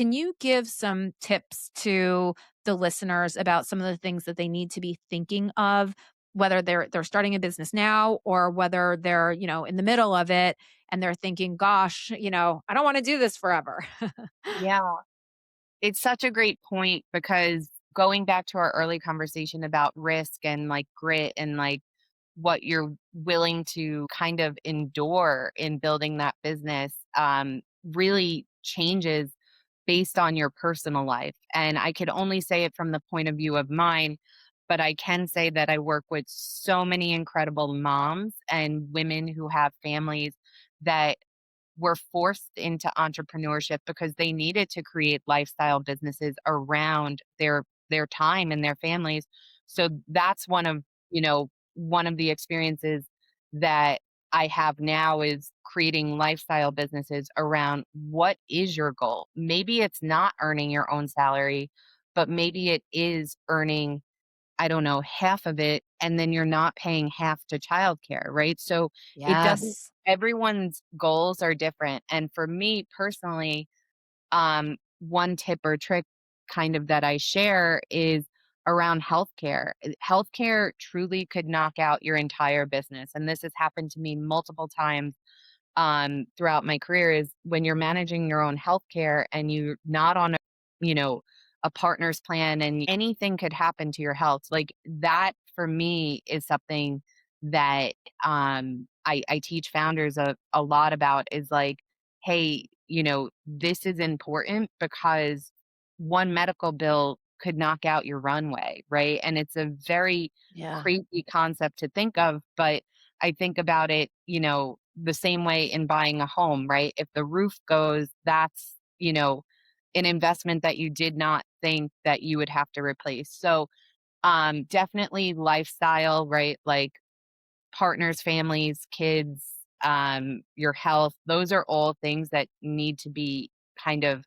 Can you give some tips to the listeners about some of the things that they need to be thinking of, whether they're starting a business now or whether they're, in the middle of it and they're thinking, gosh, I don't want to do this forever. Yeah, it's such a great point because going back to our early conversation about risk and like grit and like what you're willing to kind of endure in building that business really changes based on your personal life. And I could only say it from the point of view of mine, but I can say that I work with so many incredible moms and women who have families that were forced into entrepreneurship because they needed to create lifestyle businesses around their time and their families. So that's one of the experiences that I have now is creating lifestyle businesses around what is your goal? Maybe it's not earning your own salary, but maybe it is earning, I don't know, half of it, and then you're not paying half to childcare, right? So it doesn't Yes. everyone's goals are different. And for me personally, one tip or trick kind of that I share is around healthcare. Healthcare truly could knock out your entire business. And this has happened to me multiple times throughout my career is when you're managing your own healthcare and you're not on you know, a partner's plan and anything could happen to your health. Like that for me is something that I teach founders a lot about is like, hey, this is important because one medical bill could knock out your runway, right? And it's a very Yeah. crazy concept to think of, but I think about it, the same way in buying a home, right? If the roof goes, that's, an investment that you did not think that you would have to replace. So, definitely lifestyle, right? Like partners, families, kids, your health, those are all things that need to be kind of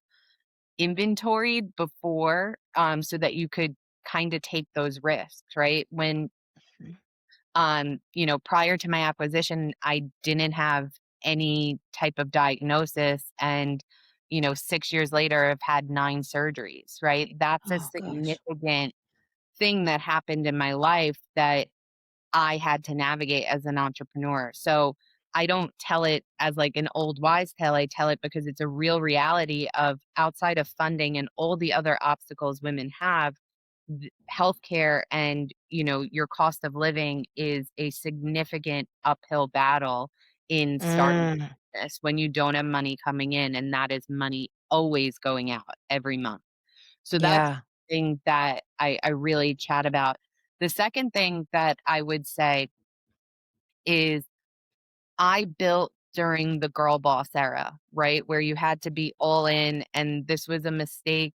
inventoried before, so that you could kind of take those risks, right? When Mhm. prior to my acquisition, I didn't have any type of diagnosis. And, 6 years later, I've had 9 surgeries, right? That's a Oh gosh. significant thing that happened in my life that I had to navigate as an entrepreneur. So I don't tell it as like an old wise tale. I tell it because it's a real reality of outside of funding and all the other obstacles women have, healthcare and, your cost of living is a significant uphill battle in starting Mm, this when you don't have money coming in and that is money always going out every month. So that's yeah. the thing that I really chat about. The second thing that I would say is I built during the girl boss era, right? Where you had to be all in, and this was a mistaken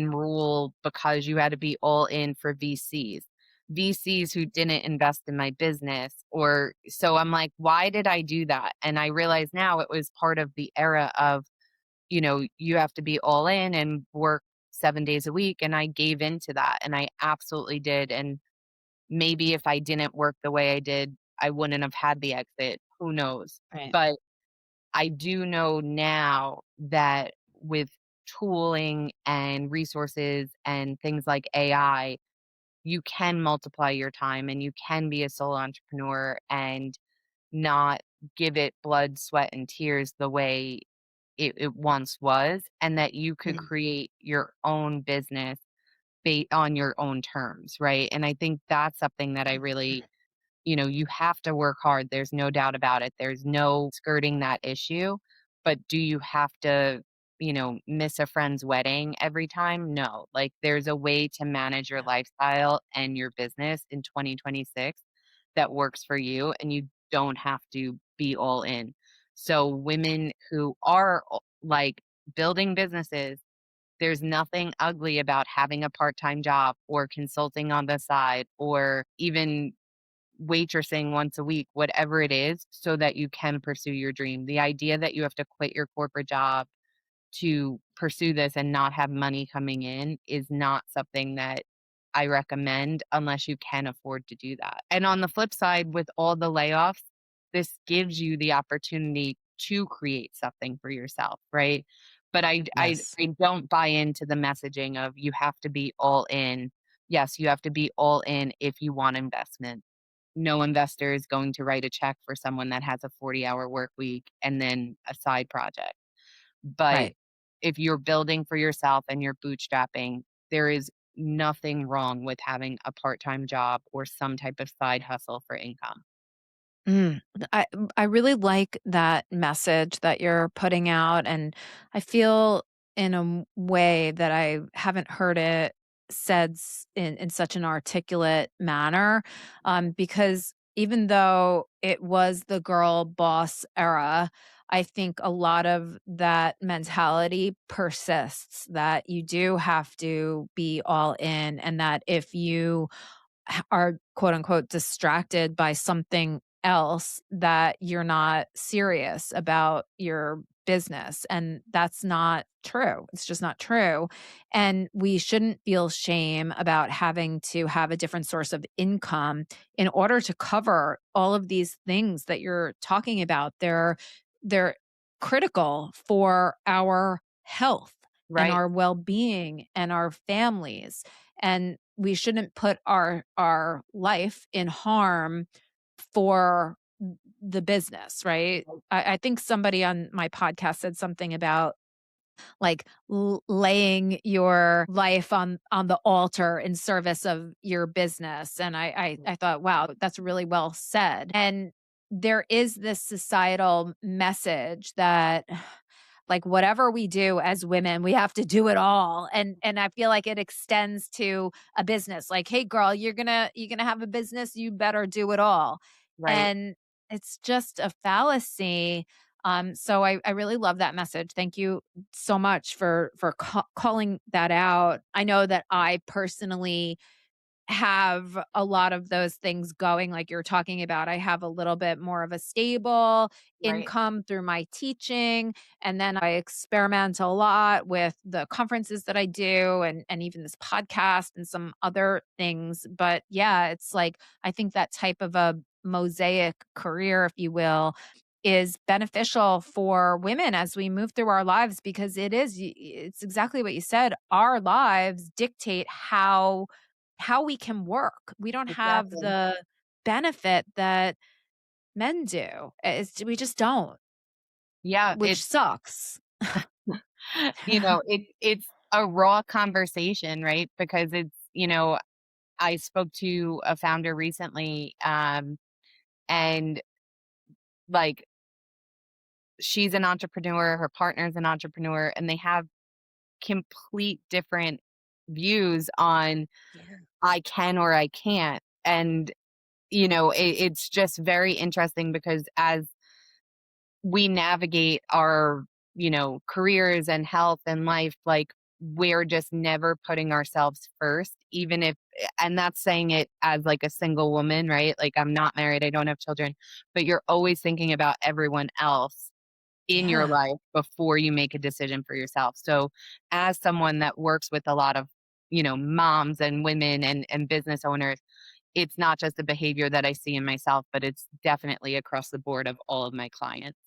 rule because you had to be all in for VCs. VCs who didn't invest in my business, or so I'm like, why did I do that? And I realize now it was part of the era of, you have to be all in and work 7 days a week. And I gave into that and I absolutely did. And maybe if I didn't work the way I did, I wouldn't have had the exit. Who knows? Right. But I do know now that with tooling and resources and things like AI, you can multiply your time and you can be a solo entrepreneur and not give it blood, sweat, and tears the way it once was, and that you could Mm, create your own business on your own terms, right? And I think that's something that I really, you have to work hard. There's no doubt about it. There's no skirting that issue. But do you have to, miss a friend's wedding every time? No. Like there's a way to manage your yeah. lifestyle and your business in 2026 that works for you and you don't have to be all in. So women who are like building businesses, there's nothing ugly about having a part-time job or consulting on the side or even waitressing once a week, whatever it is, so that you can pursue your dream. The idea that you have to quit your corporate job to pursue this and not have money coming in is not something that I recommend unless you can afford to do that. And on the flip side, with all the layoffs, this gives you the opportunity to create something for yourself, right? But I Yes. I don't buy into the messaging of you have to be all in. Yes, you have to be all in if you want investment. No investor is going to write a check for someone that has a 40-hour work week and then a side project. But Right. if you're building for yourself and you're bootstrapping, there is nothing wrong with having a part-time job or some type of side hustle for income. Mm, I really like that message that you're putting out, and I feel in a way that I haven't heard it said in such an articulate manner, because even though it was the girl boss era, I think a lot of that mentality persists. That you do have to be all in, and that if you are quote unquote distracted by something else that you're not serious about your business, and that's not true. It's just not true. And we shouldn't feel shame about having to have a different source of income in order to cover all of these things that you're talking about. They're critical for our health and Right, our well-being and our families, and we shouldn't put our life in harm for the business, right? right, I think somebody on my podcast said something about like laying your life on the altar in service of your business, and I thought, wow, that's really well said. And there is this societal message that like whatever we do as women, we have to do it all. And I feel like it extends to a business. Like, hey girl, you're gonna have a business, you better do it all. right. And it's just a fallacy. So I really love that message. Thank you so much for calling that out. I know that I personally have a lot of those things going like you're talking about. I have a little bit more of a stable Right. income through my teaching, and then I experiment a lot with the conferences that I do, and even this podcast and some other things. But yeah, it's like I think that type of a mosaic career, if you will, is beneficial for women as we move through our lives, because it's exactly what you said. Our lives dictate how we can work. We don't have Exactly. the benefit that men do. We just don't, Yeah, which sucks. it's a raw conversation, right? Because I spoke to a founder recently, and like she's an entrepreneur, her partner's an entrepreneur, and they have complete different views on Yeah. I can or I can't. And, it's just very interesting because as we navigate our, careers and health and life, like we're just never putting ourselves first, even if, and that's saying it as like a single woman, right? Like I'm not married, I don't have children, but you're always thinking about everyone else in your Yeah. life before you make a decision for yourself. So, as someone that works with a lot of, moms and women and business owners, it's not just a behavior that I see in myself, but it's definitely across the board of all of my clients.